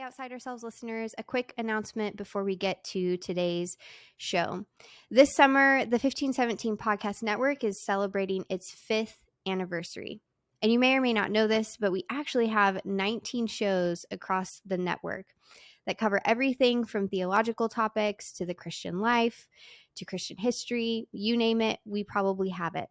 Outside Ourselves listeners, a quick announcement before we get to today's show. This summer, the 1517 Podcast Network is celebrating its 5th anniversary. And you may or may not know this, but we actually have 19 shows across the network that cover everything from theological topics to the Christian life to Christian history. You name it, we probably have it.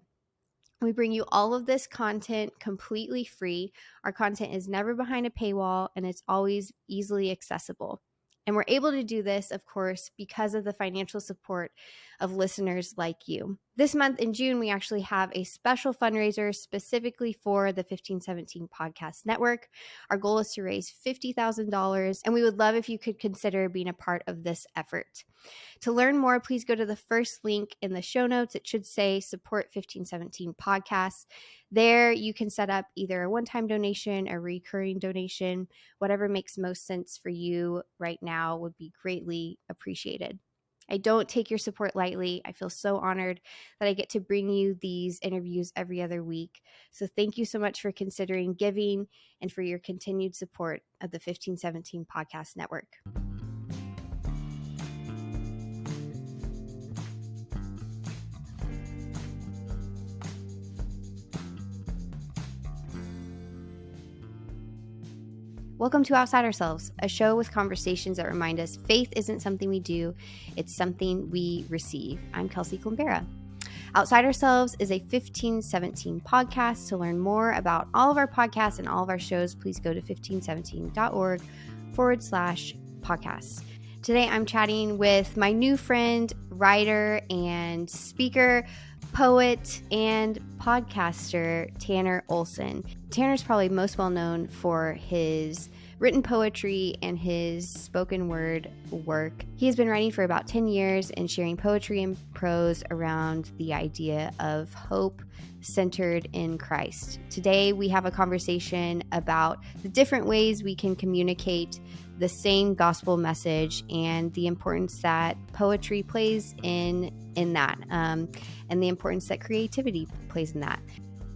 We bring you all of this content completely free. Our content is never behind a paywall, and it's always easily accessible. And we're able to do this, of course, because of the financial support of listeners like you. This month in June, we actually have a special fundraiser specifically for the 1517 Podcast Network. Our goal is to raise $50,000, and we would love if you could consider being a part of this effort. To learn more, please go to the first link in the show notes. It should say Support 1517 Podcast. There, you can set up either a one-time donation, a recurring donation, whatever makes most sense for you right now would be greatly appreciated. I don't take your support lightly. I feel so honored that I get to bring you these interviews every other week. So thank you so much for considering giving and for your continued support of the 1517 Podcast Network. Welcome to Outside Ourselves, a show with conversations that remind us faith isn't something we do, it's something we receive. I'm Kelsi. Outside Ourselves is a 1517 podcast. To learn more about all of our podcasts and all of our shows, please go to 1517.org/podcasts. Today I'm chatting with my new friend, writer and speaker, poet and podcaster, Tanner Olson. Tanner's probably most well known for his written poetry and his spoken word work. He has been writing for about 10 years and sharing poetry and prose around the idea of hope centered in Christ. Today, we have a conversation about the different ways we can communicate the same gospel message and the importance that poetry plays in that, and the importance that creativity plays in that.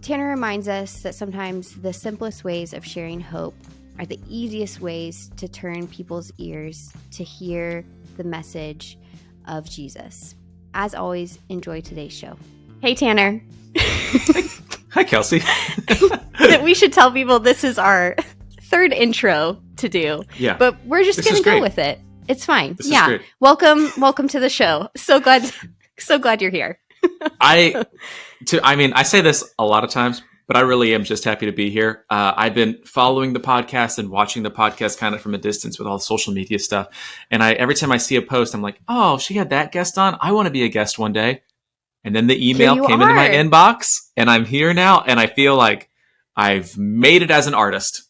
Tanner reminds us that sometimes the simplest ways of sharing hope are the easiest ways to turn people's ears to hear the message of Jesus. As always, enjoy today's show. Hey, Tanner. Hi, Kelsi. We should tell people this is our third intro to do. Yeah. But we're just going to go with it. It's fine. This is great. Welcome to the show. So glad you're here. I say this a lot of times, but I really am just happy to be here. I've been following the podcast and watching the podcast kind of from a distance with all the social media stuff. And every time I see a post, I'm like, oh, she had that guest on. I want to be a guest one day. And then the email came into my inbox and I'm here now. And I feel like I've made it as an artist.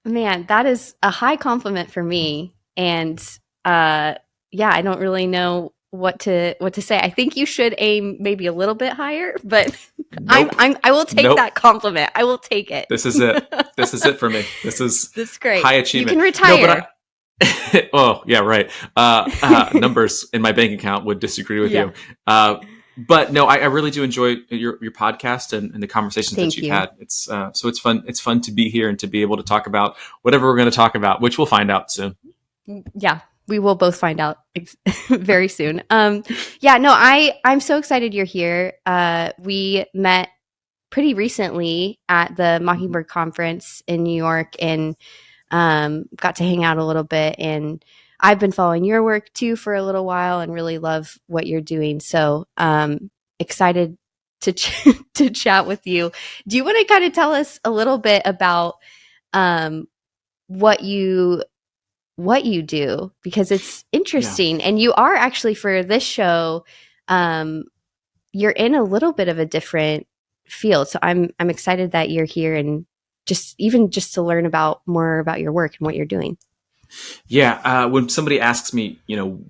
Man, that is a high compliment for me. And I don't really know what to say. I think you should aim maybe a little bit higher, but nope. I will take that compliment. I will take it. This is it. This is it for me. That's great. High achievement. You can retire. No, oh yeah, right. Numbers in my bank account would disagree with you. But no, I really do enjoy your podcast and the conversations that you've had. It's so it's fun. It's fun to be here and to be able to talk about whatever we're going to talk about, which we'll find out soon. Yeah. We will both find out very soon. I'm so excited you're here. We met pretty recently at the Mockingbird Conference in New York and got to hang out a little bit. And I've been following your work too for a little while and really love what you're doing. So excited to chat with you. Do you want to kind of tell us a little bit about what you do, because it's interesting. And you are actually, for this show, you're in a little bit of a different field. So I'm excited that you're here and just to learn more about your work and what you're doing. Yeah. When somebody asks me,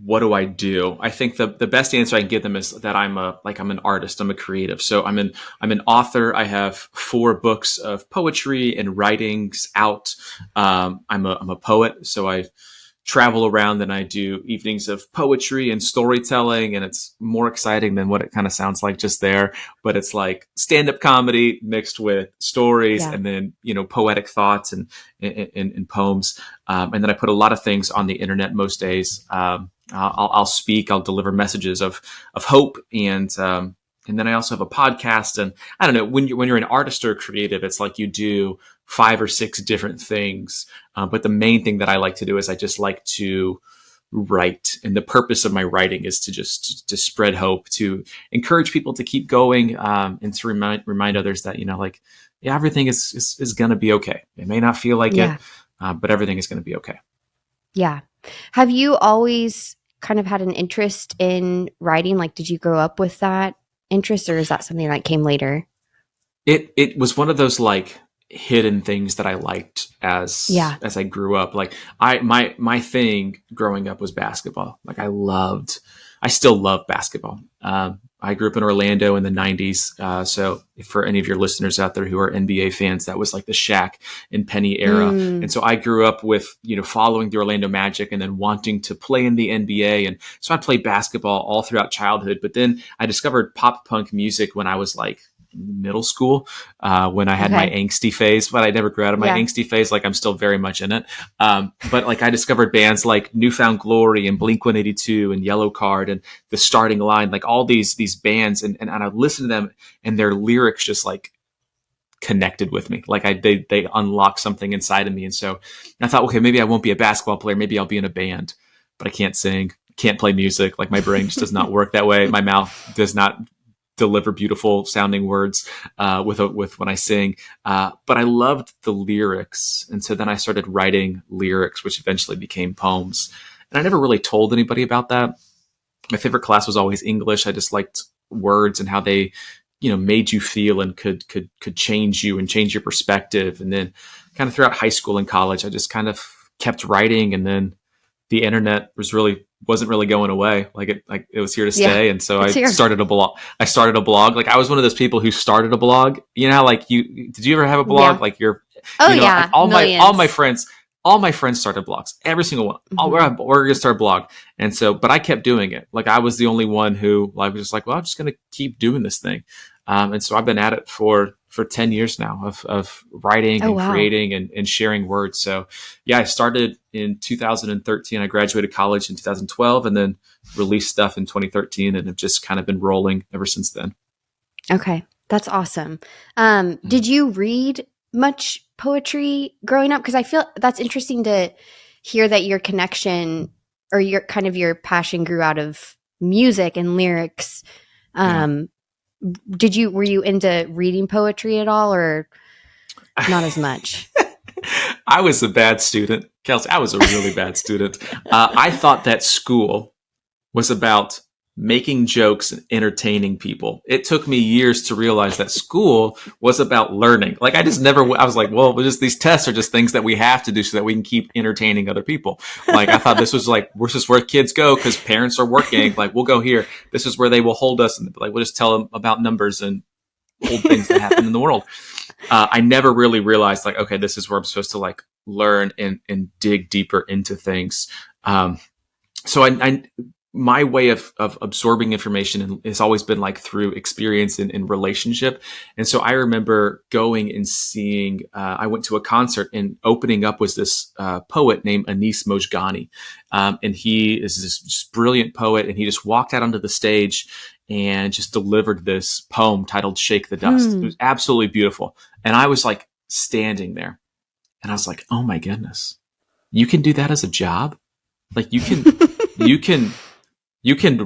what do I do? I think the best answer I can give them is that I'm an artist. I'm a creative. So I'm an author. I have 4 books of poetry and writings out. I'm a poet. So I travel around and I do evenings of poetry and storytelling, and it's more exciting than what it kind of sounds like just there. But it's like stand-up comedy mixed with stories, Yeah. and then, poetic thoughts and poems. And then I put a lot of things on the internet most days. I'll speak, I'll deliver messages of hope, and then I also have a podcast. And I don't know, when you're an artist or a creative, it's like you do 5 or 6 different things. But the main thing that I like to do is I just like to write. And the purpose of my writing is to spread hope, to encourage people to keep going, and to remind others that, yeah, everything is going to be okay. It may not feel like it, but everything is going to be okay. Yeah. Have you always kind of had an interest in writing? Like, did you grow up with that interest, or is that something that came later? It was one of those like hidden things that I liked as I grew up. Like my thing growing up was basketball. Like I still love basketball. I grew up in Orlando in the 90s. So for any of your listeners out there who are NBA fans, that was like the Shaq and Penny era. And so I grew up with, following the Orlando Magic and then wanting to play in the NBA. And so I played basketball all throughout childhood. But then I discovered pop punk music when I was like middle school, when I had my angsty phase, but I never grew out of my angsty phase. Like I'm still very much in it. But like I discovered bands like Newfound Glory and Blink-182 and Yellow Card and The Starting Line, like all these bands. And I listened to them and their lyrics just like connected with me. Like they unlocked something inside of me. And so I thought, okay, maybe I won't be a basketball player. Maybe I'll be in a band, but I can't sing, can't play music. Like my brain just does not work that way. My mouth does not deliver beautiful sounding words with when I sing, but I loved the lyrics, and so then I started writing lyrics, which eventually became poems. And I never really told anybody about that. My favorite class was always English. I just liked words and how they, made you feel and could change you and change your perspective. And then, kind of throughout high school and college, I just kind of kept writing, and then the internet wasn't really going away. Like it was here to stay. And so I started a blog. Like I was one of those people who started a blog, like did you ever have a blog? Yeah. Like Like all my friends started blogs, every single one. Mm-hmm. We're going to start a blog. And so, but I kept doing it. Like I was the only one who like, was just like, well, I'm just going to keep doing this thing. And so I've been at it for 10 years now of writing and creating and sharing words. So yeah, I started in 2013. I graduated college in 2012 and then released stuff in 2013 and have just kind of been rolling ever since then. Okay. That's awesome. Did you read much poetry growing up? Because I feel that's interesting to hear that your connection or your passion grew out of music and lyrics. Were you into reading poetry at all, or not as much? I was a bad student, Kelsi. I was a really bad student. I thought that school was about making jokes and entertaining people. It took me years to realize that school was about learning. Like I was like, well, these tests are just things that we have to do so that we can keep entertaining other people. Like I thought this was like, this is where kids go because parents are working. Like we'll go here. This is where they will hold us. And like, we'll just tell them about numbers and old things that happen in the world. I never really realized like, okay, this is where I'm supposed to like learn and dig deeper into things. So my way of absorbing information has always been like through experience and relationship. And so I remember going and seeing, I went to a concert and opening up was this poet named Anis Mojgani. And he is this just brilliant poet. And he just walked out onto the stage and just delivered this poem titled Shake the Dust. It was absolutely beautiful. And I was like standing there and I was like, oh my goodness, you can do that as a job? Like you can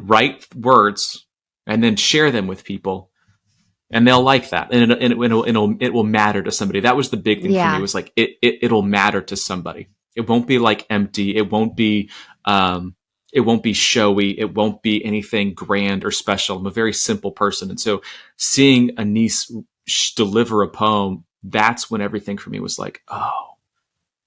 write words and then share them with people and they'll like that. And it will matter to somebody. That was the big thing for me, was like, it'll matter to somebody. It won't be like empty. It won't be showy. It won't be anything grand or special. I'm a very simple person. And so seeing Anis deliver a poem, that's when everything for me was like, oh,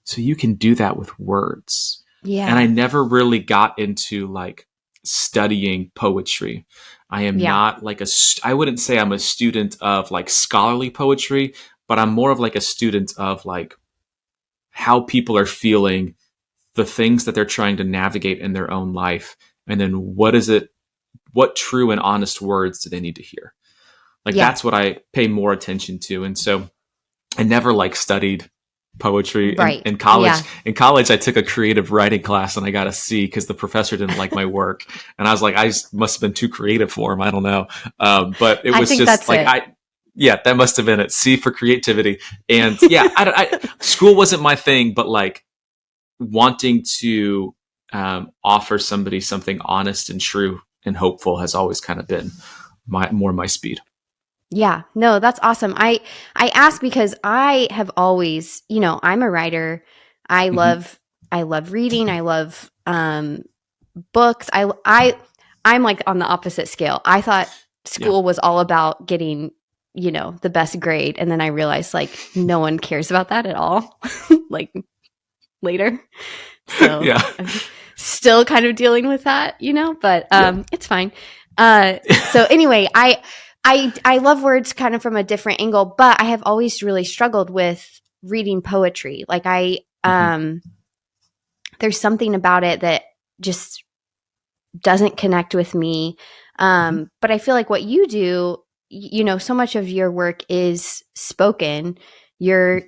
so you can do that with words. Yeah. And I never really got into like studying poetry. I am not like I wouldn't say I'm a student of like scholarly poetry, but I'm more of like a student of like how people are feeling the things that they're trying to navigate in their own life, and then what true and honest words do they need to hear? Like, that's what I pay more attention to. And so I never like studied poetry in college. Yeah. In college, I took a creative writing class and I got a C because the professor didn't like my work. And I was like, I must have been too creative for him. I don't know. But it was just like, that must have been it. C for creativity. And yeah, school wasn't my thing, but like wanting to offer somebody something honest and true and hopeful has always kind of been my speed. Yeah, no, that's awesome. I ask because I have always, I'm a writer. I love reading. I love books. I'm like on the opposite scale. I thought school was all about getting, the best grade, and then I realized like no one cares about that at all. Like later. So I'm still kind of dealing with that, but it's fine. So anyway, I love words kind of from a different angle, but I have always really struggled with reading poetry. Like there's something about it that just doesn't connect with me. But I feel like what you do, so much of your work is spoken. You're,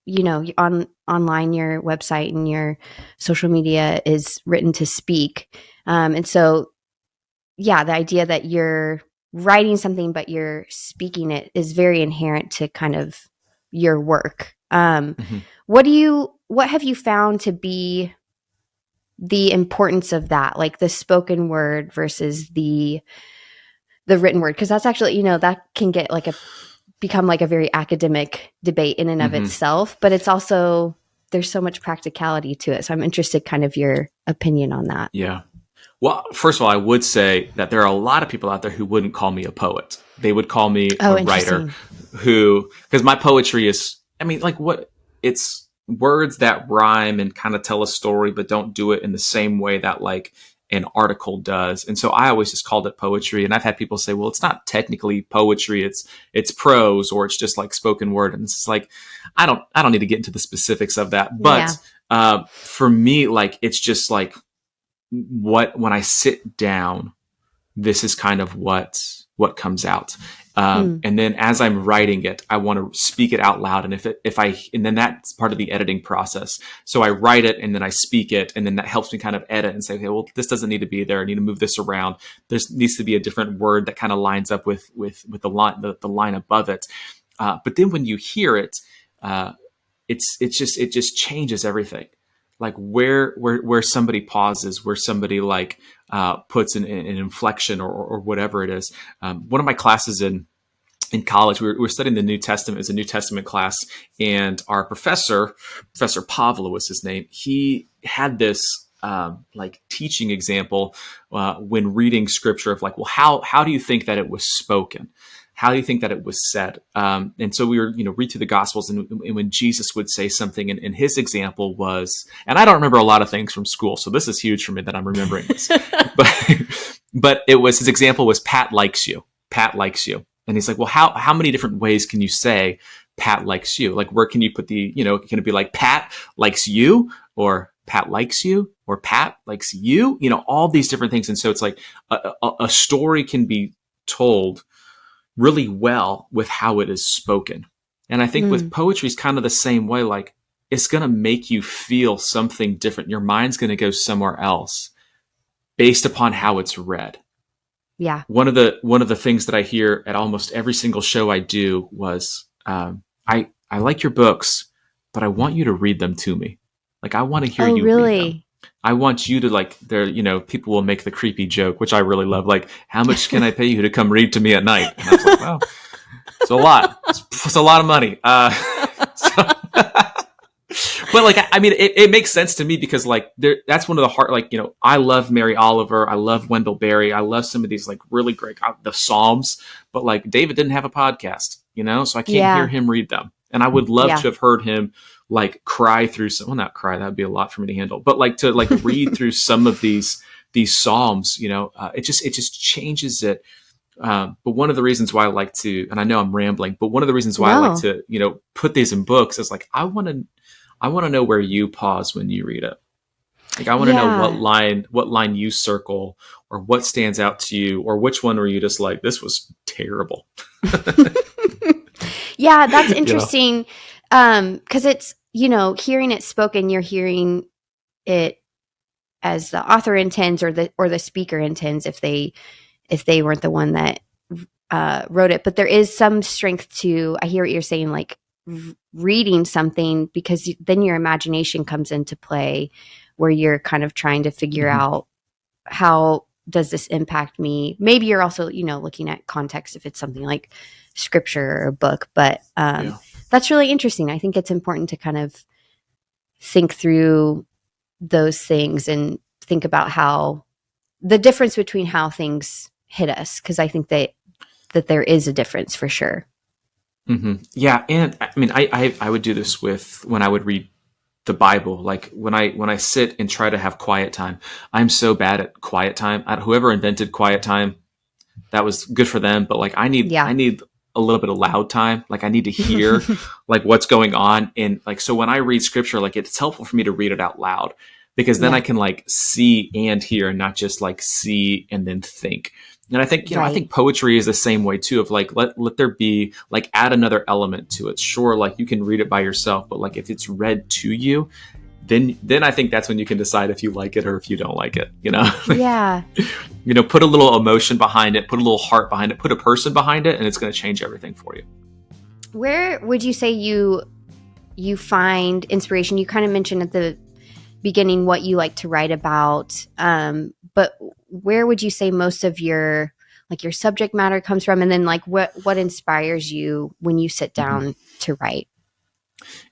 online, your website and your social media is written to speak. And so, the idea that you're writing something but you're speaking it is very inherent to kind of your work. What have you found to be the importance of that, like the spoken word versus the written word? Because that's actually, that can get become like a very academic debate in and of itself, but it's also, there's so much practicality to it. So I'm interested kind of your opinion on that. Yeah. Well, first of all, I would say that there are a lot of people out there who wouldn't call me a poet. They would call me a writer because my poetry is, it's words that rhyme and kind of tell a story, but don't do it in the same way that like an article does. And so I always just called it poetry. And I've had people say, well, it's not technically poetry. It's prose, or it's just like spoken word. And it's like, I don't need to get into the specifics of that. But for me, like, it's just like when I sit down, this is kind of what comes out. And then as I'm writing it, I want to speak it out loud. And and then that's part of the editing process. So I write it and then I speak it. And then that helps me kind of edit and say, okay, well, this doesn't need to be there. I need to move this around. There needs to be a different word that kind of lines up with the line above it. But then when you hear it, it just changes everything. Like where somebody pauses, where somebody like puts an inflection or whatever it is. One of my classes in college, we were studying the New Testament. It's a New Testament class, and our Professor Pavla was his name. He had this like teaching example when reading scripture of like, well, how do you think that it was spoken? How do you think that it was said? And so we were, read through the Gospels, and when Jesus would say something, and his example was, and I don't remember a lot of things from school, so this is huge for me that I'm remembering this. but his example was Pat likes you. Pat likes you. And he's like, well, how many different ways can you say Pat likes you? Like, where can you put can it be like Pat likes you, or Pat likes you, or Pat likes you? All these different things. And so it's like a story can be told really well with how it is spoken. And I think with poetry is kind of the same way. Like, it's going to make you feel something different. Your mind's going to go somewhere else based upon how it's read. Yeah. One of the things that I hear at almost every single show I do was, I like your books, but I want you to read them to me. Like, I want to hear you read them. I want you to people will make the creepy joke, which I really love. Like, how much can I pay you to come read to me at night? And I was like, wow, it's a lot. It's a lot of money. But like, it makes sense to me because like that's one of the hard, like, I love Mary Oliver. I love Wendell Berry. I love some of these like really great, the Psalms, but like David didn't have a podcast, so I can't hear him read them. And I would love to have heard him like cry through some, well, not cry, that'd be a lot for me to handle, but like to like read through some of these Psalms, it just changes it. But one of the reasons why I like to, and I know I'm rambling, but one of the reasons why I like to, put these in books is like, I want to know where you pause when you read it. Like, I want to know Yeah. what line you circle, or what stands out to you, or which one were you just like, this was terrible. Yeah, that's You know? interesting. Because it's, hearing it spoken, you're hearing it as the author intends, or the speaker intends, if they weren't the one that wrote it. But there is some strength to, I hear what you're saying, like reading something, because then your imagination comes into play, where you're kind of trying to figure Mm-hmm. out, how does this impact me? Maybe you're also, looking at context, if it's something like scripture or a book. But Yeah. that's really interesting. I think it's important to kind of think through those things, and think about how the difference between how things hit us, because I think that there is a difference for sure. Mm-hmm. Yeah, and I mean, I would do this with when I would read the Bible. Like, when I sit and try to have quiet time, I'm so bad at quiet time. Whoever invented quiet time, that was good for them. But like, Yeah. I need a little bit of loud time. Like, I need to hear like what's going on, and like, so when I read scripture, like, it's helpful for me to read it out loud, because then I Yeah. can like see and hear, and not just like see and then think. And I think, I Right. think poetry is the same way too, of like, let there be, like, add another element to it. Sure, like, you can read it by yourself, but like, if it's read to you, then I think that's when you can decide if you like it or if you don't like it, Yeah. Put a little emotion behind it, put a little heart behind it, put a person behind it, and it's going to change everything for you. Where would you say you find inspiration? You kind of mentioned at the beginning what you like to write about, but where would you say most of your subject matter comes from, and then like what inspires you when you sit Mm-hmm. down to write?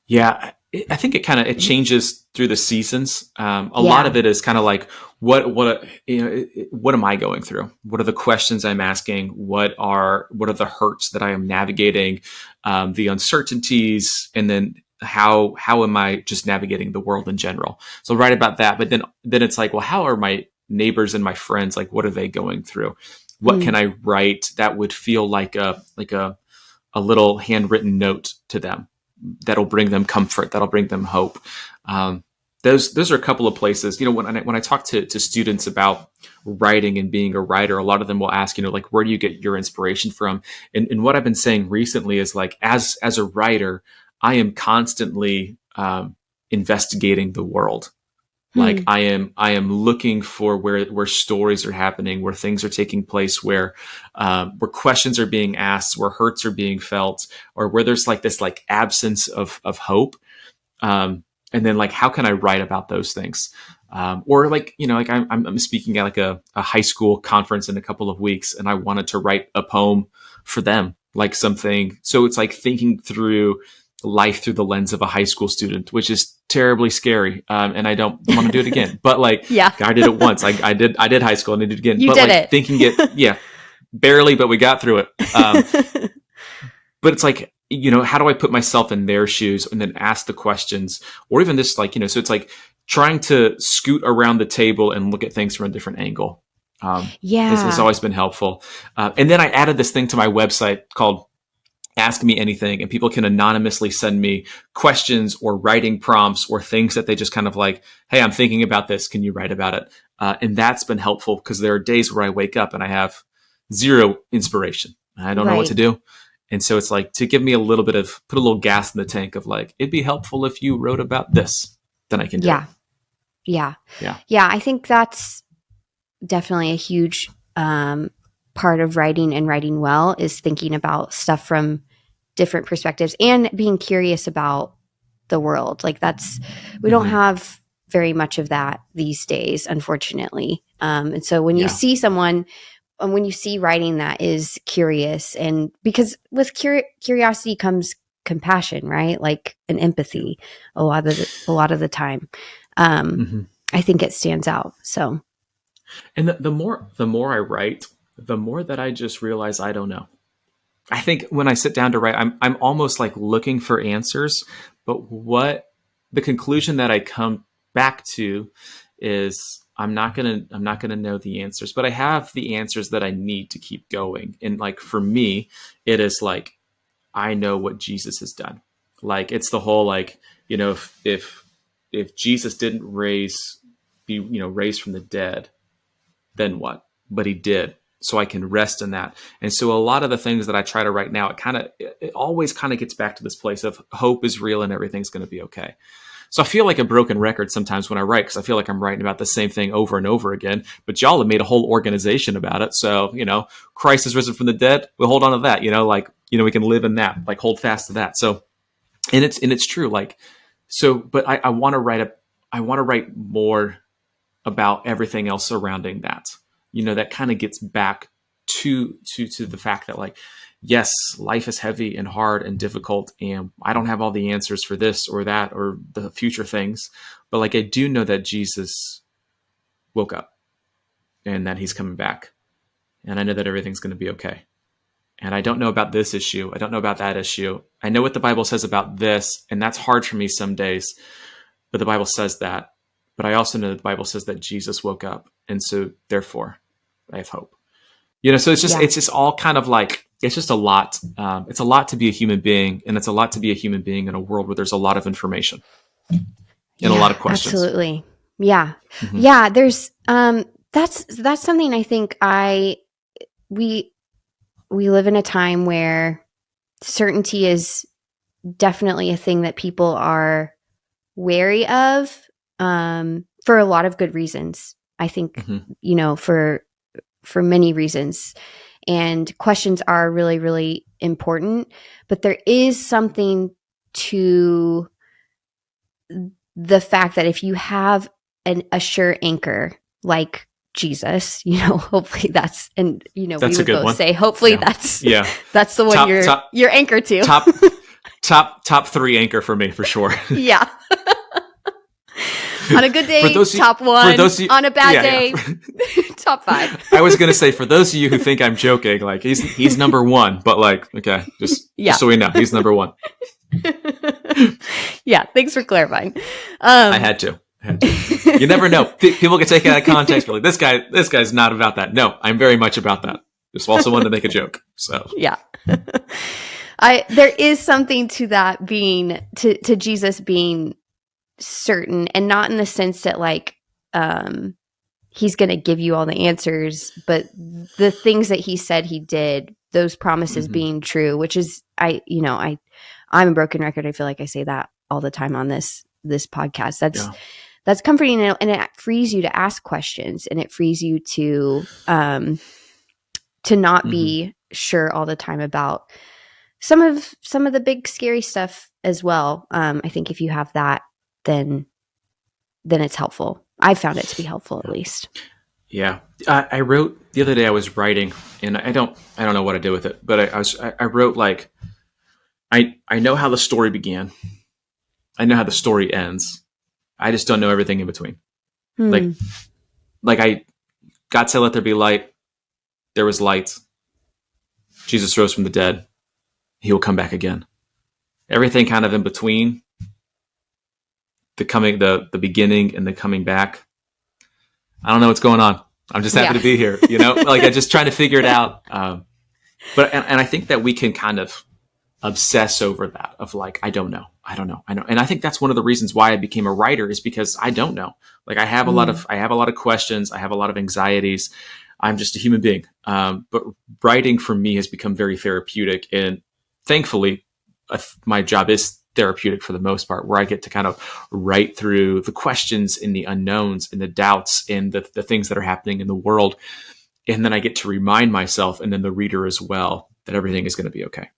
Yeah, I think it changes through the seasons. A lot Yeah. of it is kind of like, what am I going through? What are the questions I'm asking? What are the hurts that I am navigating? The uncertainties, and then how am I just navigating the world in general? So I'll write about that, but then it's like, well, how are my neighbors and my friends, like, what are they going through? What Mm. can I write that would feel like a little handwritten note to them, that'll bring them comfort, that'll bring them hope. Those are a couple of places. When I talk to students about writing and being a writer, a lot of them will ask, like, where do you get your inspiration from? And what I've been saying recently is, like, as a writer, I am constantly investigating the world. Like, Hmm. I am looking for where stories are happening, where things are taking place, where questions are being asked, where hurts are being felt, or where there's like this like absence of hope. And then, like, how can I write about those things? Or, like, like, I'm speaking at like a high school conference in a couple of weeks, and I wanted to write a poem for them, like something. So it's like thinking through life through the lens of a high school student, which is terribly scary. And I don't want to do it again. But like, Yeah. I did it once. I did high school, and I did it again. You But did like, it. thinking it, yeah, barely, but we got through it. But it's like, how do I put myself in their shoes and then ask the questions, or even this, like, so it's like trying to scoot around the table and look at things from a different angle. Has Yeah. always been helpful. And then I added this thing to my website called Ask Me Anything, and people can anonymously send me questions or writing prompts or things that they just kind of like, hey, I'm thinking about this. Can you write about it? And that's been helpful, because there are days where I wake up and I have zero inspiration. I don't know what to Right. do. And so it's like, to give me put a little gas in the tank of like, it'd be helpful if you wrote about this, then I can do it. Yeah. Yeah. Yeah. Yeah. I think that's definitely a huge part of writing, and writing well, is thinking about stuff from different perspectives, and being curious about the world. Like, we don't Mm-hmm. have very much of that these days, unfortunately. And so when you Yeah. see someone, and when you see writing that is curious, and because with curiosity comes compassion, right? Like an empathy, a lot of the time. Um, Mm-hmm. I think it stands out. So And the more I write, the more that I just realize I don't know. I think when I sit down to write, I'm almost like looking for answers, but what the conclusion that I come back to is, I'm not gonna know the answers, but I have the answers that I need to keep going. And like, for me, it is like, I know what Jesus has done. Like, it's the whole, like, if Jesus didn't raise be, raised from the dead, then what? But he did. So I can rest in that. And so a lot of the things that I try to write now, it always kind of gets back to this place of hope is real and everything's going to be okay. So I feel like a broken record sometimes when I write, because I feel like I'm writing about the same thing over and over again, but y'all have made a whole organization about it. So, Christ is risen from the dead. We'll hold on to that, we can live in that, like hold fast to that. So, and it's true. Like, so, but I want to write more about everything else surrounding that, that kind of gets back to the fact that, like, yes, life is heavy and hard and difficult, and I don't have all the answers for this or that or the future things, but like I do know that Jesus woke up and that he's coming back, and I know that everything's going to be okay. And I don't know about this issue. I don't know about that issue. I know what the Bible says about this, and that's hard for me some days, but the Bible says that. But I also know that the Bible says that Jesus woke up, and so therefore I have hope. So it's just all kind of like, it's just a lot. It's a lot to be a human being, and it's a lot to be a human being in a world where there's a lot of information and a lot of questions. Absolutely. Yeah. Mm-hmm. Yeah. There's, that's something I think we live in a time where certainty is definitely a thing that people are wary of, for a lot of good reasons. I think, mm-hmm. For many reasons. And questions are really, really important. But there is something to the fact that if you have a sure anchor like Jesus, hopefully that's, and, that's we would both one. Say, hopefully that's the one you're anchored to. Top 3 anchor for me, for sure. Yeah. On a good day, top 1. On a bad day, top 5. I was going to say, for those of you who think I'm joking, like he's number 1, but like, okay, just so we know, he's number 1. Yeah, thanks for clarifying. I had to. You never know. People get taken out of context. Like, this guy's not about that. No, I'm very much about that. Just also wanted to make a joke. So yeah. There is something to that being, to Jesus being certain, and not in the sense that like he's going to give you all the answers, but the things that he said he did, those promises mm-hmm. being true, which is I'm a broken record. I feel like I say that all the time on this podcast. That's comforting, and it frees you to ask questions, and it frees you to not mm-hmm. be sure all the time about some of the big scary stuff as well. I think if you have that, then it's helpful. I found it to be helpful, at least. Yeah. I wrote the other day, I was writing, and I don't know what I did with it, but I wrote like, I know how the story began. I know how the story ends. I just don't know everything in between. Like God said, let there be light. There was light. Jesus rose from the dead. He will come back again. Everything kind of in between, the beginning and the coming back, I don't know what's going on. I'm just happy to be here, like I'm just trying to figure it out. But I think that we can kind of obsess over that of like, I don't know. And I think that's one of the reasons why I became a writer, is because I don't know. Like I have a lot of questions. I have a lot of anxieties. I'm just a human being. But writing for me has become very therapeutic, and thankfully my job is therapeutic for the most part, where I get to kind of write through the questions and the unknowns and the doubts and the things that are happening in the world. And then I get to remind myself, and then the reader as well, that everything is going to be okay.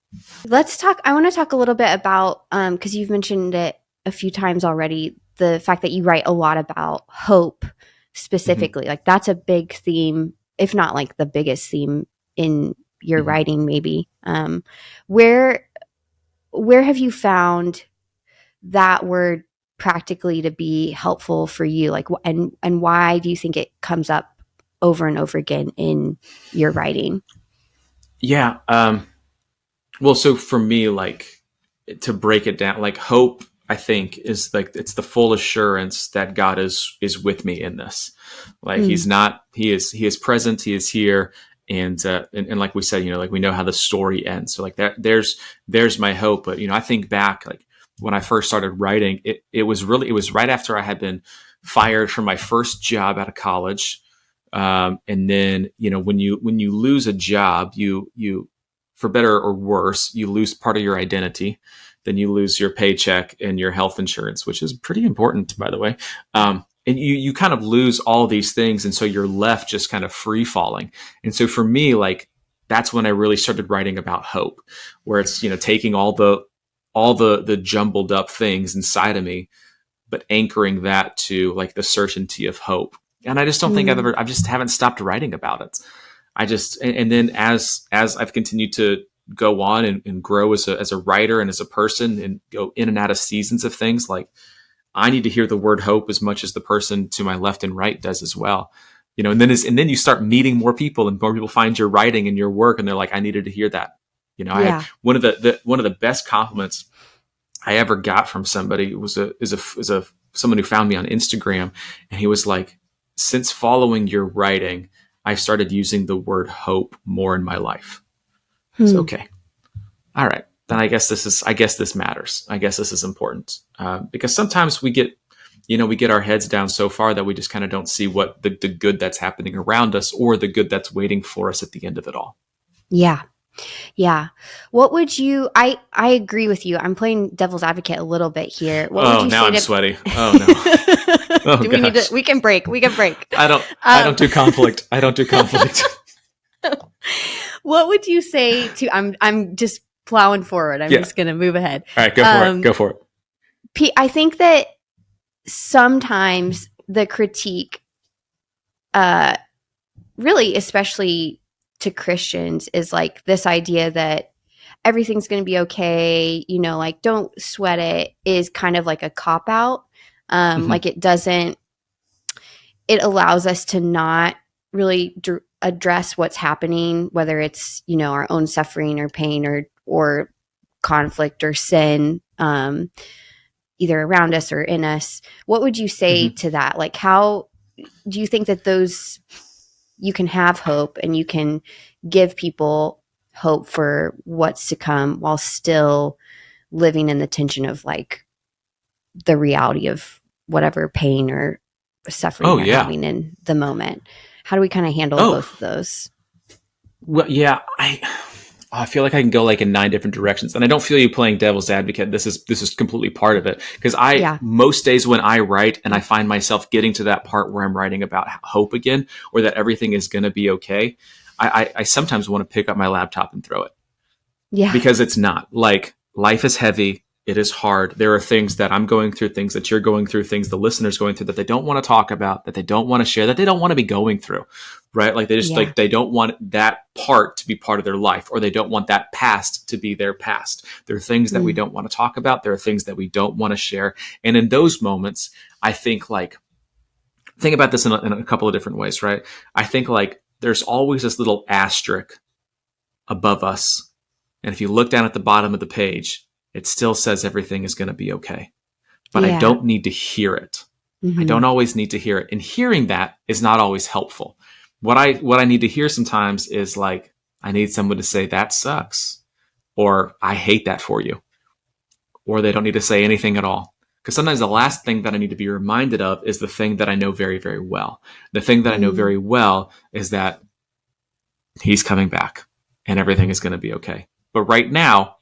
I want to talk a little bit about, because you've mentioned it a few times already, the fact that you write a lot about hope specifically. Mm-hmm. Like that's a big theme, if not like the biggest theme in your mm-hmm. writing, maybe. Where have you found that word practically to be helpful for you? Like, and why do you think it comes up over and over again in your writing? Yeah. Well, so for me, like, to break it down, like hope, I think, is like, it's the full assurance that God is with me in this. Like he is present. He is here. And like we said, like we know how the story ends. So like that, there's my hope. But, I think back, like when I first started writing, it was right after I had been fired from my first job out of college. And then, when you lose a job, you, for better or worse, you lose part of your identity. Then you lose your paycheck and your health insurance, which is pretty important, by the way. And you kind of lose all these things. And so you're left just kind of free falling. And so for me, like, that's when I really started writing about hope, where it's, taking all the jumbled up things inside of me, but anchoring that to like the certainty of hope. And I just don't think I just haven't stopped writing about it. And then as I've continued to go on and grow as a writer and as a person and go in and out of seasons of things, like, I need to hear the word hope as much as the person to my left and right does as well. And then you start meeting more people, and more people find your writing and your work, and they're like, I needed to hear that. I had one of the best compliments I ever got from somebody was someone who found me on Instagram, and he was like, since following your writing, I've started using the word hope more in my life. So, okay. All right. Then I guess this matters. I guess this is important. Because sometimes we get our heads down so far that we just kind of don't see what the good that's happening around us, or the good that's waiting for us at the end of it all. Yeah. Yeah. What would you, I agree with you. I'm playing devil's advocate a little bit here. What would you now say I'm sweaty. Oh no. Oh, do we need to, we can break. I don't do conflict. I don't do conflict. What would you say to, I'm just plowing forward. I'm just going to move ahead. All right, go for it. I think that sometimes the critique, really, especially to Christians, is like this idea that everything's going to be okay, like, don't sweat it, is kind of like a cop out. Like, it allows us to not really address what's happening, whether it's, our own suffering or pain or conflict or sin, either around us or in us. What would you say to that? Like, how do you think that you can have hope and you can give people hope for what's to come while still living in the tension of like the reality of whatever pain or suffering you're having in the moment? How do we kind of handle both of those? Well, yeah, I feel like I can go like in 9 different directions, and I don't feel you playing devil's advocate. This is completely part of it, because most days when I write and I find myself getting to that part where I'm writing about hope again, or that everything is going to be okay, I sometimes want to pick up my laptop and throw it. Yeah, because it's not. Like, life is heavy. It is hard. There are things that I'm going through, things that you're going through, things the listeners going through that they don't want to talk about, that they don't want to share, that they don't want to be going through, right? Like, they just like, they don't want that part to be part of their life, or they don't want that past to be their past. There are things that we don't want to talk about. There are things that we don't want to share. And in those moments, I think about this in a couple of different ways, right? I think like there's always this little asterisk above us. And if you look down at the bottom of the page, it still says everything is going to be okay. But I don't need to hear it. I don't always need to hear it. And hearing that is not always helpful. What I need to hear sometimes is like, I need someone to say, that sucks, or I hate that for you. Or they don't need to say anything at all. Because sometimes the last thing that I need to be reminded of is the thing that I know very, very well. The thing that I know very well is that he's coming back and everything is going to be okay. But right now,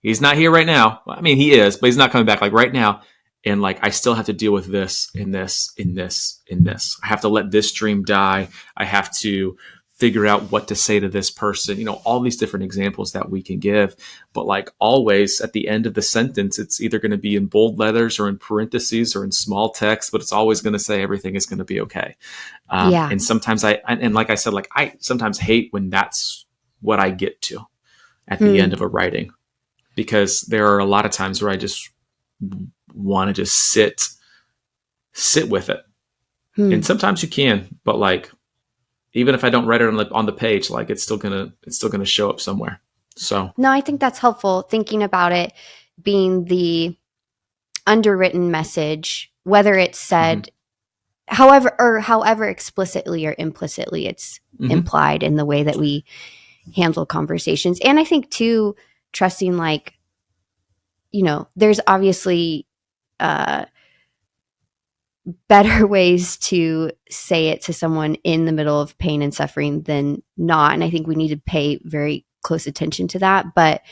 he's not here right now. I mean, he is, but he's not coming back like right now. And like, I still have to deal with this, in this. I have to let this dream die. I have to figure out what to say to this person, all these different examples that we can give. But like always at the end of the sentence, it's either going to be in bold letters or in parentheses or in small text, but it's always going to say everything is going to be okay. And sometimes and like I said, like I sometimes hate when that's what I get to at the end of a writing, because there are a lot of times where I just want to just sit with it. And sometimes you can, but like, even if I don't write it on the page, like it's still gonna show up somewhere. So no, I think that's helpful, thinking about it being the underwritten message, whether it's said however explicitly or implicitly it's implied in the way that we handle conversations. And I think too, trusting like, there's obviously better ways to say it to someone in the middle of pain and suffering than not. And I think we need to pay very close attention to that. But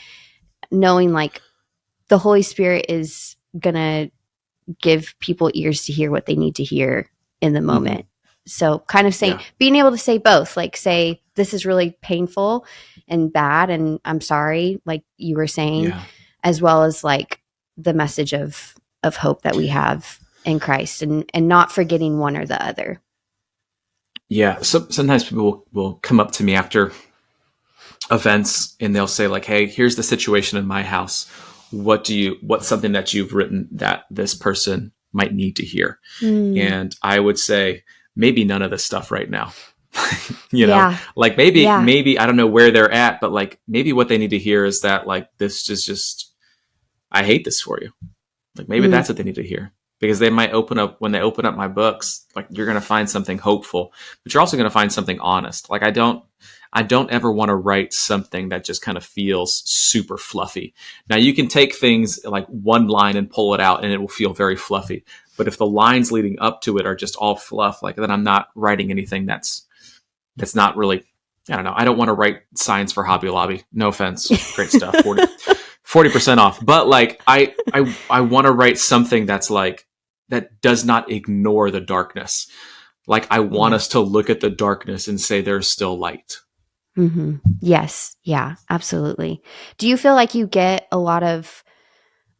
knowing like the Holy Spirit is going to give people ears to hear what they need to hear in the moment. So kind of saying, being able to say both, like say, this is really painful and bad, and I'm sorry, like you were saying, as well as like the message of hope that we have in Christ, and not forgetting one or the other. Yeah. So sometimes people will come up to me after events and they'll say like, hey, here's the situation in my house. What's something that you've written that this person might need to hear? And I would say, maybe none of this stuff right now. you know, like maybe, I don't know where they're at, but like maybe what they need to hear is that like, this is just, I hate this for you. Like maybe that's what they need to hear, because they might when they open up my books, like you're going to find something hopeful, but you're also going to find something honest. Like I don't ever want to write something that just kind of feels super fluffy. Now you can take things like one line and pull it out and it will feel very fluffy. But if the lines leading up to it are just all fluff, like then I'm not writing anything that's not really, I don't know. I don't want to write signs for Hobby Lobby. No offense. Great stuff. 40% off. But like, I want to write something that's like, that does not ignore the darkness. Like I want us to look at the darkness and say, there's still light. Mm-hmm. Yes. Yeah, absolutely. Do you feel like you get a lot of,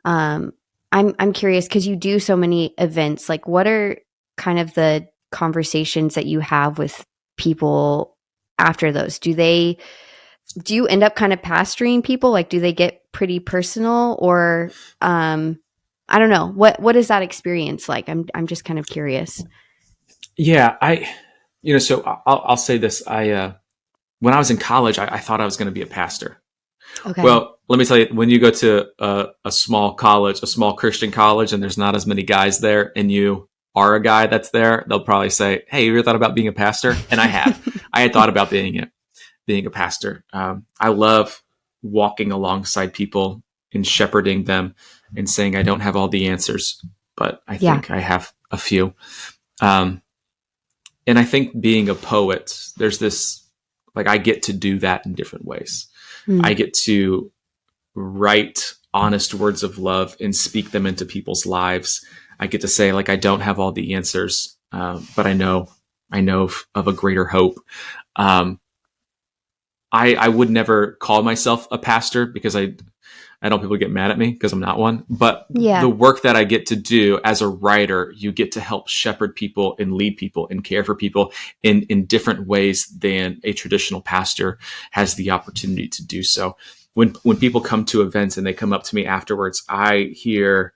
I'm curious because you do so many events, like what are kind of the conversations that you have with people after those? Do you end up kind of pastoring people? Like, do they get pretty personal, or, I don't know, what is that experience like? I'm just kind of curious. Yeah. So I'll say this. When I was in college, I thought I was going to be a pastor. Okay. Well, let me tell you, when you go to a small college, a small Christian college, and there's not as many guys there, and you are a guy that's there, they'll probably say, hey, you ever thought about being a pastor? And I had thought about being a pastor. I love walking alongside people and shepherding them and saying, I don't have all the answers, but I think I have a few. And I think being a poet, there's this, like, I get to do that in different ways. I get to write honest words of love and speak them into people's lives. I get to say, like, I don't have all the answers, but I know of a greater hope. I would never call myself a pastor because I don't want people to get mad at me because I'm not one. But the work that I get to do as a writer, you get to help shepherd people and lead people and care for people in different ways than a traditional pastor has the opportunity to do so. When people come to events and they come up to me afterwards, I hear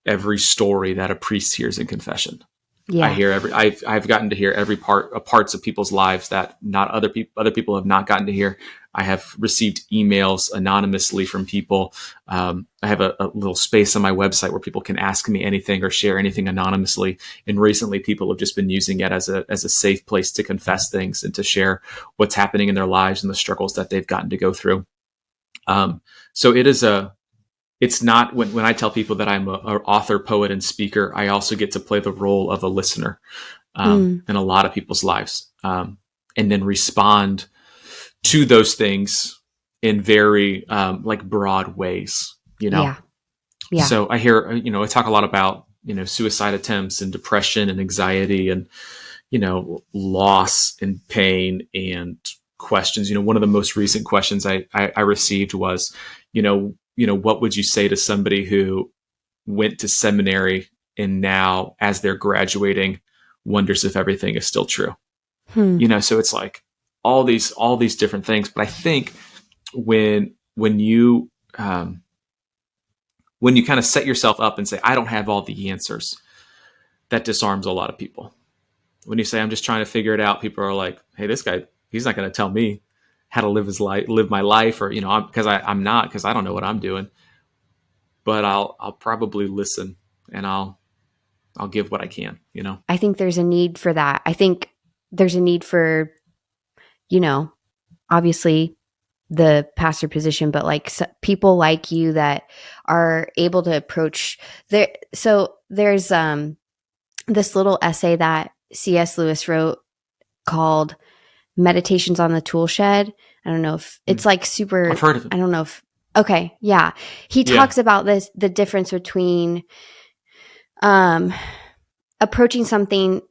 every story that a priest hears in confession. I hear I've gotten to hear every parts of people's lives that not other people have not gotten to hear. I have received emails anonymously from people. I have a little space on my website where people can ask me anything or share anything anonymously. And recently people have just been using it as a safe place to confess things and to share what's happening in their lives and the struggles that they've gotten to go through. So it's not when I tell people that I'm an author, poet, and speaker, I also get to play the role of a listener in a lot of people's lives, and then respond to those things in very like broad ways, you know? Yeah. So I hear, I talk a lot about, suicide attempts and depression and anxiety and, loss and pain and questions. One of the most recent questions I received was, what would you say to somebody who went to seminary and now, as they're graduating, wonders if everything is still true? So it's like all these different things. But I think when you kind of set yourself up and say, I don't have all the answers, that disarms a lot of people. When you say, I'm just trying to figure it out, people are like, hey, this guy, he's not going to tell me how to live my life, or, because I'm not, because I don't know what I'm doing, but I'll probably listen and I'll give what I can, I think there's a need for that. I think there's a need for, obviously the pastor position, but like people like you that are able to approach there. So there's, this little essay that C.S. Lewis wrote called Meditations on the Toolshed. I don't know if it's like super, I've heard of it. I don't know if, okay. Yeah. He talks about this, the difference between, approaching something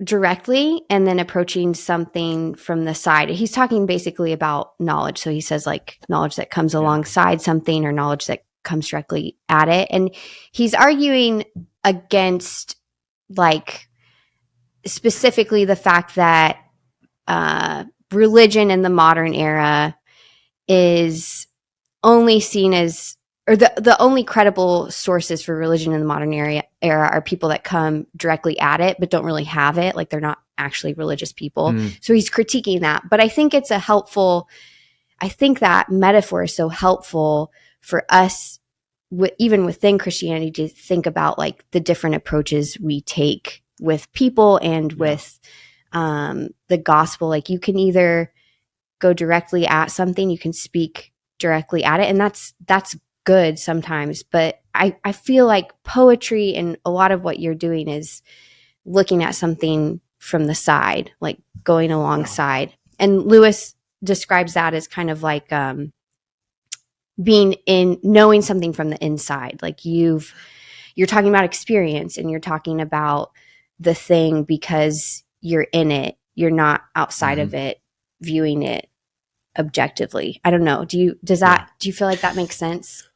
directly and then approaching something from the side. He's talking basically about knowledge. So he says like knowledge that comes alongside something or knowledge that comes directly at it. And he's arguing against like specifically the fact that religion in the modern era is only seen as, or the only credible sources for religion in the modern era are people that come directly at it, but don't really have it. Like they're not actually religious people. So he's critiquing that. But I think it's I think that metaphor is so helpful for us, even within Christianity, to think about like the different approaches we take with people and with the gospel. Like you can either go directly at something, you can speak directly at it, and that's good sometimes, but I feel like poetry and a lot of what you're doing is looking at something from the side, like going alongside. And Lewis describes that as kind of like knowing something from the inside. Like you're talking about experience and you're talking about the thing because you're in it. You're not outside of it, viewing it objectively. I don't know. Do you feel like that makes sense?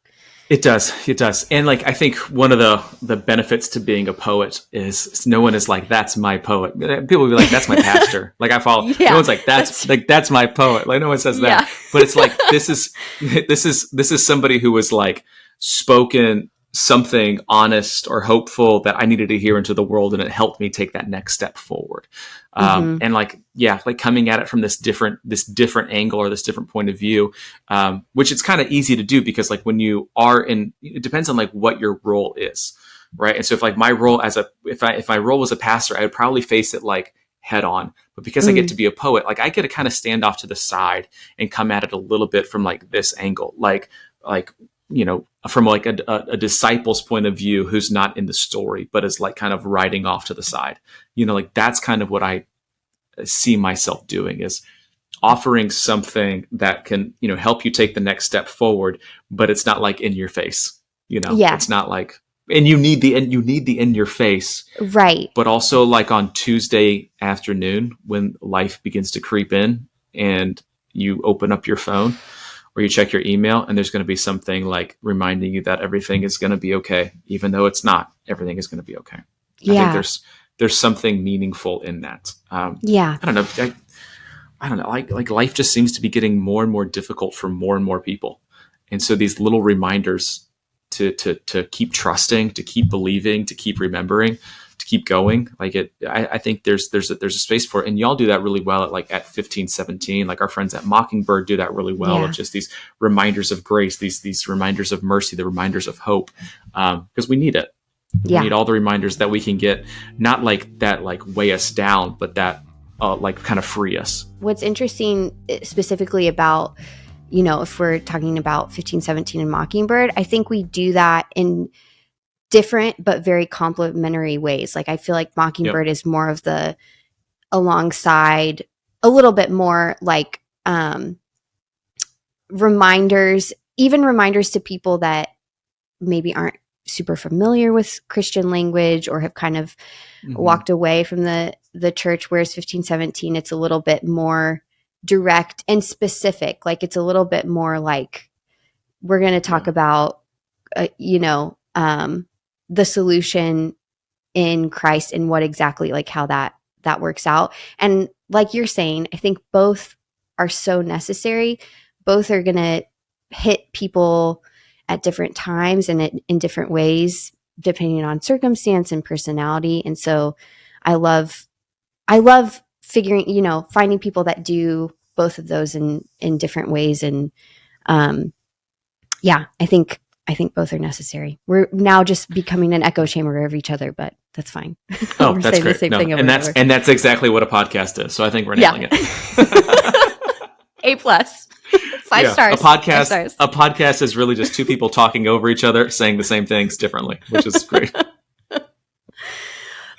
It does. And like, I think one of the benefits to being a poet is no one is like, that's my poet. People will be like, that's my pastor. Like I follow, no one's like, that's my poet. Like no one says that, but it's like, this is somebody who was like spoken something honest or hopeful that I needed to hear into the world. And it helped me take that next step forward. And like coming at it from this different angle or this different point of view, which it's kind of easy to do because like when you are it depends on like what your role is. Right. And so if like my role if my role was a pastor, I would probably face it like head on, but because I get to be a poet, like I get to kind of stand off to the side and come at it a little bit from like this angle, like, you know, from like a disciple's point of view, who's not in the story, but is like kind of riding off to the side, you know, like that's kind of what I see myself doing, is offering something that can, you know, help you take the next step forward, but it's not like in your face, you know, it's not like, and you need the in your face. Right. But also like on Tuesday afternoon, when life begins to creep in and you open up your phone, or you check your email and there's going to be something like reminding you that everything is going to be okay, even though it's not, everything is going to be okay. I think there's something meaningful in that. I don't know. Like life just seems to be getting more and more difficult for more and more people. And so these little reminders to keep trusting, to keep believing, to keep remembering, to keep going. Like I think there's a space for it. And y'all do that really well at 1517. Like our friends at Mockingbird do that really well with just these reminders of grace, these reminders of mercy, the reminders of hope. Because we need it. We need all the reminders that we can get, not like that, like weigh us down, but that like kind of free us. What's interesting specifically about, you know, if we're talking about 1517 and Mockingbird, I think we do that in different but very complementary ways. Like I feel like Mockingbird is more of the alongside, a little bit more like reminders to people that maybe aren't super familiar with Christian language or have kind of walked away from the church, whereas 1517, it's a little bit more direct and specific. Like it's a little bit more like, we're going to talk about, the solution in Christ and what exactly, like how that works out. And like you're saying, I think both are so necessary. Both are going to hit people at different times and in different ways, depending on circumstance and personality. And so I love figuring, you know, finding people that do both of those in different ways. And I think both are necessary. We're now just becoming an echo chamber of each other, but that's fine. Oh, that's great. Thing over and that's exactly what a podcast is. So I think we're nailing it. A+. 5 stars. A podcast is really just two people talking over each other, saying the same things differently, which is great.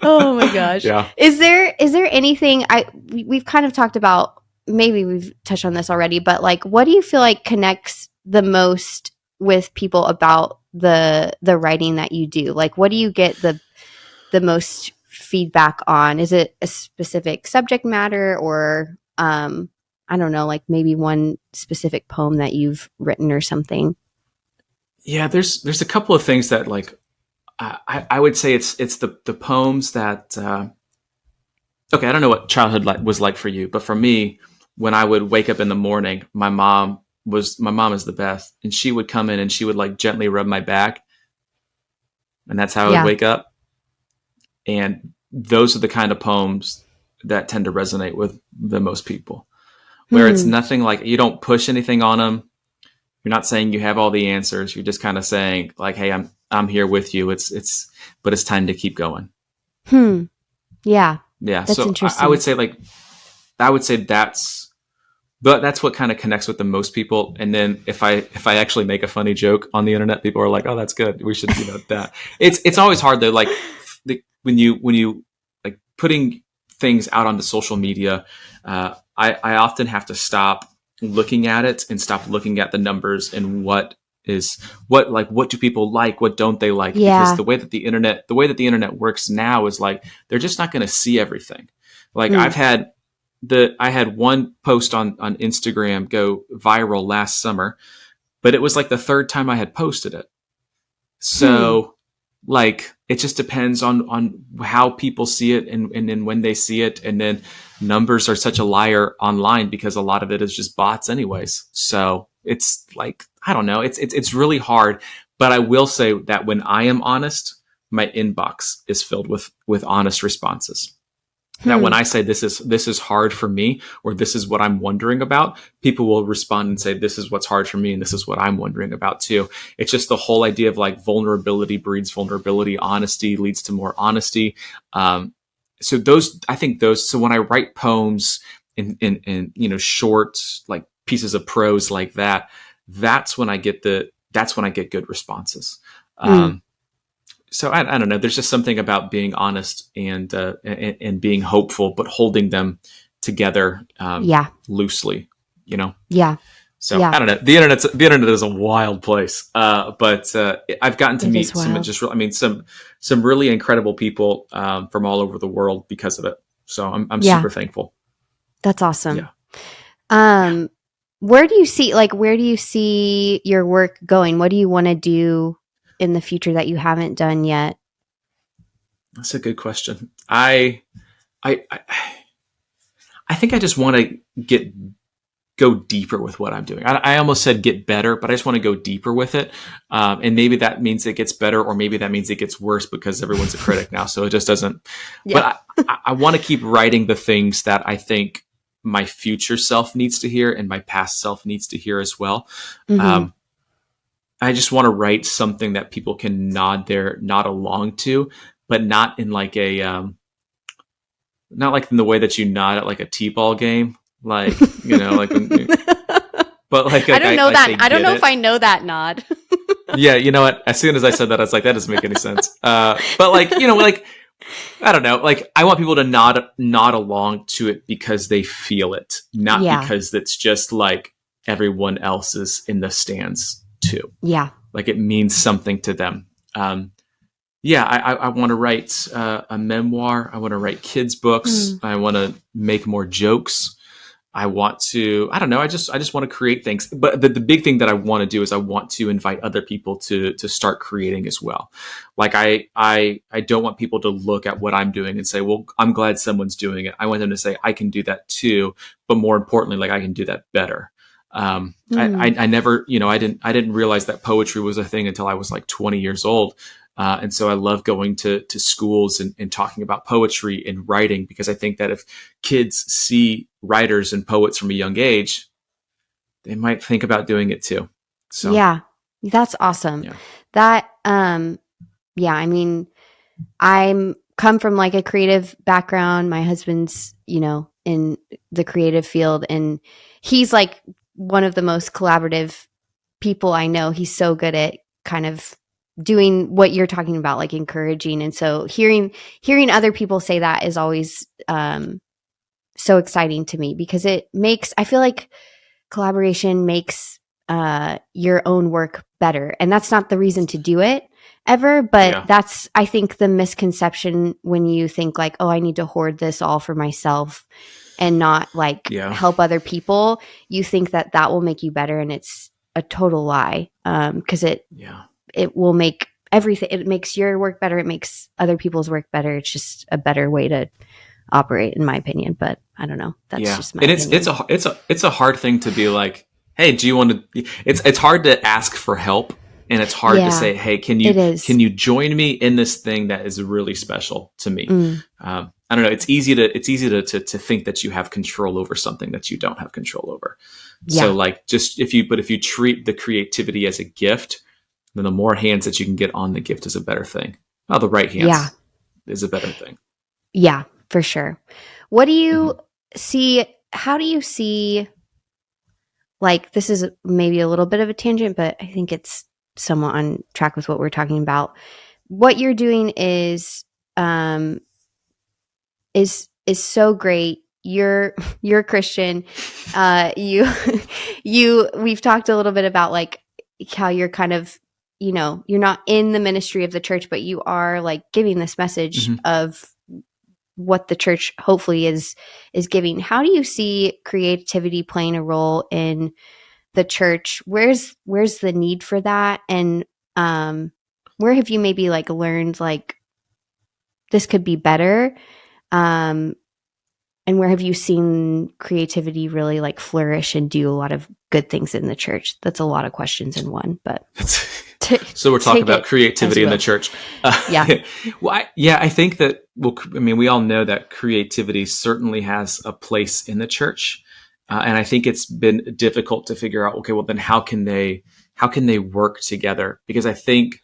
Oh my gosh. Yeah. Is there anything we've kind of talked about, maybe we've touched on this already, but like what do you feel like connects the most with people about the writing that you do? Like what do you get the most feedback on? Is it a specific subject matter or I don't know, like maybe one specific poem that you've written or something? Yeah, there's a couple of things that like I would say it's the poems that okay, I don't know what childhood was like for you, but for me, when I would wake up in the morning, my mom is the best, and she would come in and she would like gently rub my back, and that's how I would Yeah. wake up. And those are the kind of poems that tend to resonate with the most people, where it's nothing like you don't push anything on them. You're not saying you have all the answers. You're just kind of saying like, "Hey, I'm here with you. But it's time to keep going." Yeah. Yeah. That's So interesting. I would say like I would say that's what kind of connects with the most people. And then if I actually make a funny joke on the internet, people are like, "Oh, that's good. We should that." It's always hard though. Like when you like putting things out onto social media, I often have to stop looking at it and stop looking at the numbers and what do people like, what don't they like, because Yeah. the way that the internet works now is like they're just not going to see everything. Like I had one post on Instagram go viral last summer, but it was like the third time I had posted it. So like it just depends on how people see it and then when they see it. And then numbers are such a liar online because a lot of it is just bots anyways. So it's like, I don't know. It's really hard, but I will say that when I am honest, my inbox is filled with honest responses. That when I say this is hard for me, or this is what I'm wondering about, people will respond and say, this is what's hard for me. And this is what I'm wondering about too. It's just the whole idea of like vulnerability breeds vulnerability. Honesty leads to more honesty. So when I write poems in short, like pieces of prose like that, that's when I get good responses. So I don't know. There's just something about being honest and being hopeful, but holding them together loosely. Yeah. So Yeah. I don't know. The internet is a wild place, but I've gotten to meet some really incredible people from all over the world because of it. So I'm super thankful. That's awesome. Yeah. Where do you see your work going? What do you want to do in the future that you haven't done yet? That's a good question. I think I just want to go deeper with what I'm doing. I almost said get better, but I just want to go deeper with it. And maybe that means it gets better, or maybe that means it gets worse because everyone's a critic now. So it just doesn't. Yeah. But I want to keep writing the things that I think my future self needs to hear and my past self needs to hear as well. I just want to write something that people can nod along to, but not in like not like in the way that you nod at like a T-ball game, like like. But like I don't know that. I don't know if I know that nod. Yeah, you know what? As soon as I said that, I was like, that doesn't make any sense. But like like I don't know. Like I want people to nod along to it because they feel it, not because it's just like everyone else is in the stands too. Yeah. Like it means something to them. I want to write a memoir. I want to write kids' books. I want to make more jokes. I want to, I don't know. I just want to create things. But the big thing that I want to do is I want to invite other people to start creating as well. Like I don't want people to look at what I'm doing and say, well, I'm glad someone's doing it. I want them to say, I can do that too. But more importantly, like I can do that better. I never, I didn't realize that poetry was a thing until I was like 20 years old. And so I love going to schools and talking about poetry and writing, because I think that if kids see writers and poets from a young age, they might think about doing it too. So yeah, that's awesome. Yeah. That, I mean, I'm come from like a creative background. My husband's, in the creative field, and he's like one of the most collaborative people I know. He's so good at kind of doing what you're talking about, like encouraging. And so hearing other people say that is always so exciting to me, because I feel like collaboration makes your own work better. And that's not the reason to do it ever, but that's, I think, the misconception when you think like, oh, I need to hoard this all for myself and not like help other people. You think that will make you better, and it's a total lie, because it will make everything, it makes your work better, it makes other people's work better. It's just a better way to operate, in my opinion. But I don't know, that's just my opinion. It's a hard thing to be like, hey, do you want to, it's hard to ask for help, and it's hard to say, hey, can you join me in this thing that is really special to me? I don't know. It's easy to think that you have control over something that you don't have control over. So like, if you treat the creativity as a gift, then the more hands that you can get on the gift is a better thing. Oh, the right hands is a better thing. Yeah, for sure. What do you see? How do you see, like, this is maybe a little bit of a tangent, but I think it's somewhat on track with what we're talking about. What you're doing is so great. You're Christian. We've talked a little bit about like how you're kind of, you're not in the ministry of the church, but you are like giving this message of what the church hopefully is giving. How do you see creativity playing a role in the church? Where's the need for that? And where have you maybe like learned like this could be better? And where have you seen creativity really like flourish and do a lot of good things in the church? That's a lot of questions in one, but so we're talking about creativity in the church. Well, I think that, we all know that creativity certainly has a place in the church. And I think it's been difficult to figure out, okay, well then how can they work together? Because I think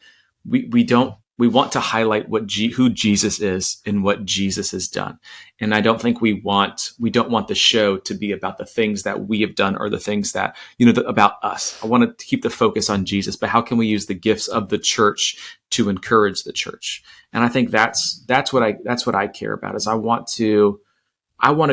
we want to highlight who Jesus is and what Jesus has done. And I don't think we don't want the show to be about the things that we have done or the things that, about us. I want to keep the focus on Jesus, but how can we use the gifts of the church to encourage the church? And I think that's what I care about, is I want to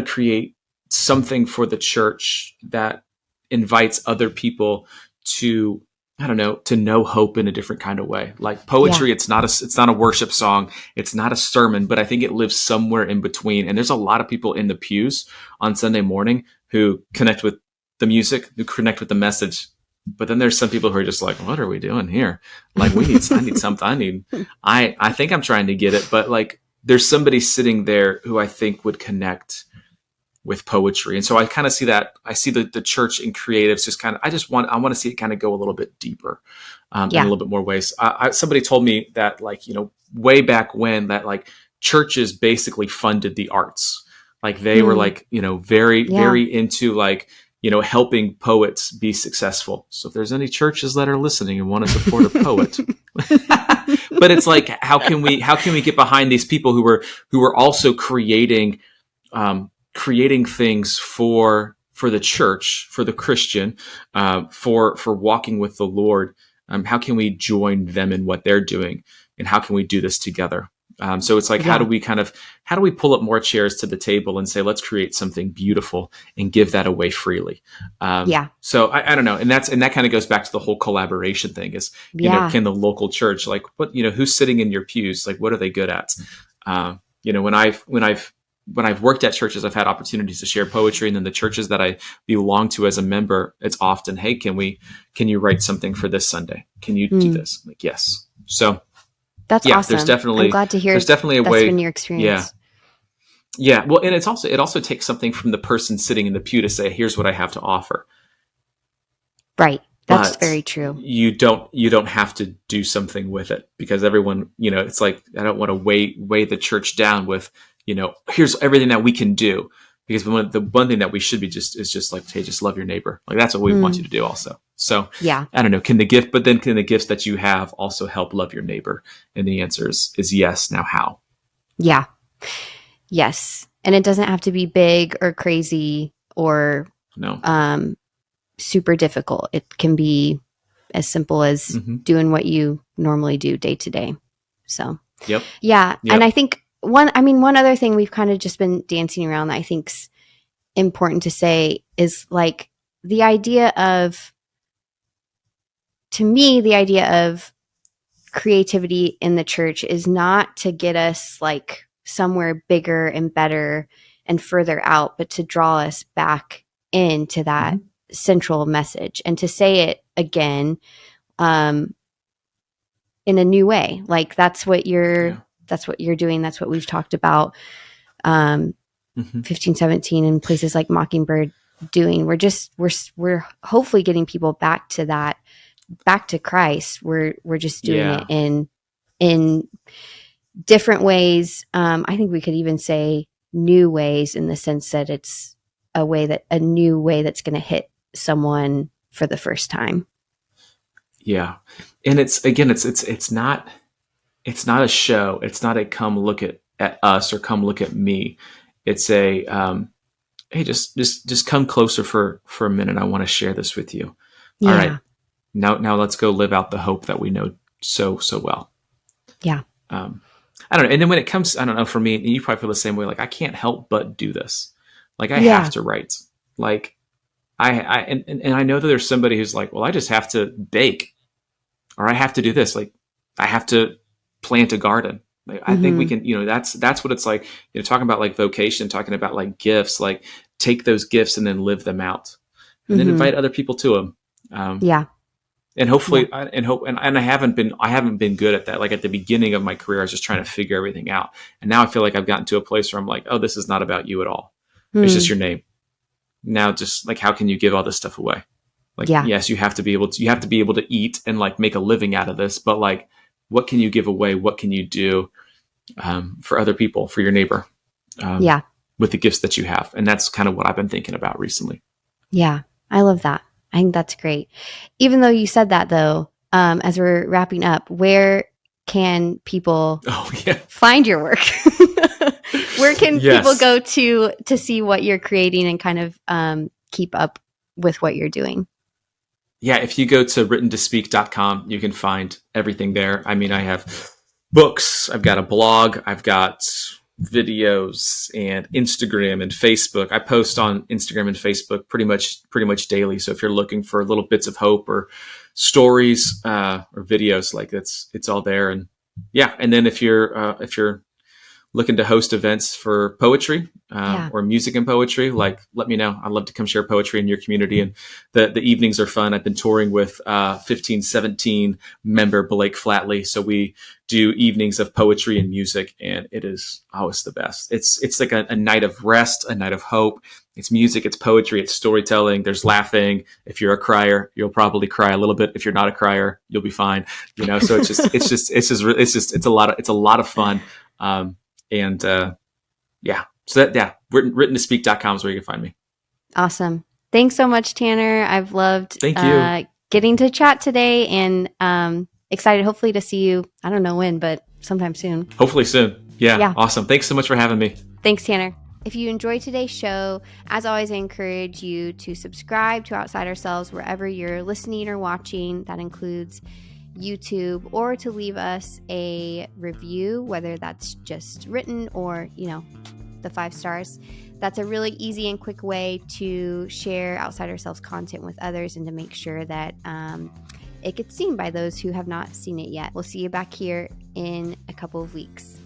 create something for the church that invites other people to, I don't know, to know hope in a different kind of way. Like poetry, it's not a worship song, it's not a sermon, but I think it lives somewhere in between. And there's a lot of people in the pews on Sunday morning who connect with the music, who connect with the message. But then there's some people who are just like, what are we doing here? Like I need something. I think I'm trying to get it, but like there's somebody sitting there who I think would connect with poetry. And so I kind of see that. I see the church in creatives just kind of, I want to see it kind of go a little bit deeper in a little bit more ways. Somebody told me that like, way back when, that like churches basically funded the arts. Like they were like, very into like, helping poets be successful. So if there's any churches that are listening and want to support a poet, but it's like, how can we get behind these people who are also creating things for the church, for the Christian, for walking with the Lord? How can we join them in what they're doing, and how can we do this together? So it's like, how do we pull up more chairs to the table and say, let's create something beautiful and give that away freely? So I don't know. And that kind of goes back to the whole collaboration thing is, can the local church, like who's sitting in your pews? Like, what are they good at? When I've worked at churches, I've had opportunities to share poetry, and then the churches that I belong to as a member, it's often, hey, can you write something for this Sunday? Can you do this? I'm like, yes. So that's awesome. There's definitely, I'm glad to hear. There's definitely a that's way. Been your experience. Yeah. Well, and it also takes something from the person sitting in the pew to say, here's what I have to offer. Right. That's very true. You don't have to do something with it, because everyone, it's like, I don't want to weigh the church down with, here's everything that we can do, because the one thing that we should be is just like, hey, just love your neighbor. Like that's what we want you to do also. So I don't know, can the gifts that you have also help love your neighbor? And the answer is yes. Now how? Yeah. Yes. And it doesn't have to be big or crazy or super difficult. It can be as simple as doing what you normally do day to day. So, Yep. Yeah. And I think one other thing we've kind of just been dancing around that I think's important to say is like to me, the idea of creativity in the church is not to get us like somewhere bigger and better and further out, but to draw us back into that central message and to say it again in a new way. Like that's what you're doing. That's what we've talked about 1517 and places like Mockingbird doing. We're hopefully getting people back to Christ. We're just doing it in different ways. I think we could even say new ways in the sense that it's a new way that's going to hit someone for the first time. Yeah. And it's not a show. It's not a come look at us or come look at me. It's a, hey, just come closer for a minute. I want to share this with you. Yeah. All right. Now let's go live out the hope that we know so well. Yeah. I don't know. And then when it comes, I don't know, for me, and you probably feel the same way, like I can't help but do this. Like I have to write. Like and I know that there's somebody who's like, well, I just have to bake or I have to do this. Like I have to plant a garden. Like, I think we can, that's what it's like, talking about like vocation, talking about like gifts, like take those gifts and then live them out and then invite other people to them. And hopefully, I haven't been good at that. Like at the beginning of my career, I was just trying to figure everything out. And now I feel like I've gotten to a place where I'm like, oh, this is not about you at all. It's just your name. Now, just like, how can you give all this stuff away? Like, yes, you have to be able to eat and like make a living out of this, but like, what can you give away? What can you do for other people, for your neighbor? With the gifts that you have. And that's kind of what I've been thinking about recently. Yeah. I love that. I think that's great. Even though you said that though, as we're wrapping up, where can people find your work? Where can people go to see what you're creating and kind of keep up with what you're doing? Yeah, if you go to writtentospeak.com, you can find everything there. I mean, I have books, I've got a blog, I've got videos and Instagram and Facebook. I post on Instagram and Facebook pretty much daily. So if you're looking for little bits of hope or stories or videos, like it's all there. And and then if you're looking to host events for poetry or music and poetry, like let me know. I'd love to come share poetry in your community. And the evenings are fun. I've been touring with 1517 member Blake Flatley. So we do evenings of poetry and music, and it is always the best. It's like a night of rest, a night of hope. It's music, it's poetry, it's storytelling. There's laughing. If you're a crier, you'll probably cry a little bit. If you're not a crier, you'll be fine. So it's a lot of fun. Writtentospeak.com is where you can find me. Awesome. Thanks so much, Tanner. I've loved getting to chat today, and excited hopefully to see you. I don't know when, but sometime soon. Hopefully soon. Yeah. Awesome. Thanks so much for having me. Thanks, Tanner. If you enjoyed today's show, as always, I encourage you to subscribe to Outside Ourselves wherever you're listening or watching. That includes YouTube, or to leave us a review, whether that's just written or, the 5 stars. That's a really easy and quick way to share Outside Ourselves content with others and to make sure that it gets seen by those who have not seen it yet. We'll see you back here in a couple of weeks.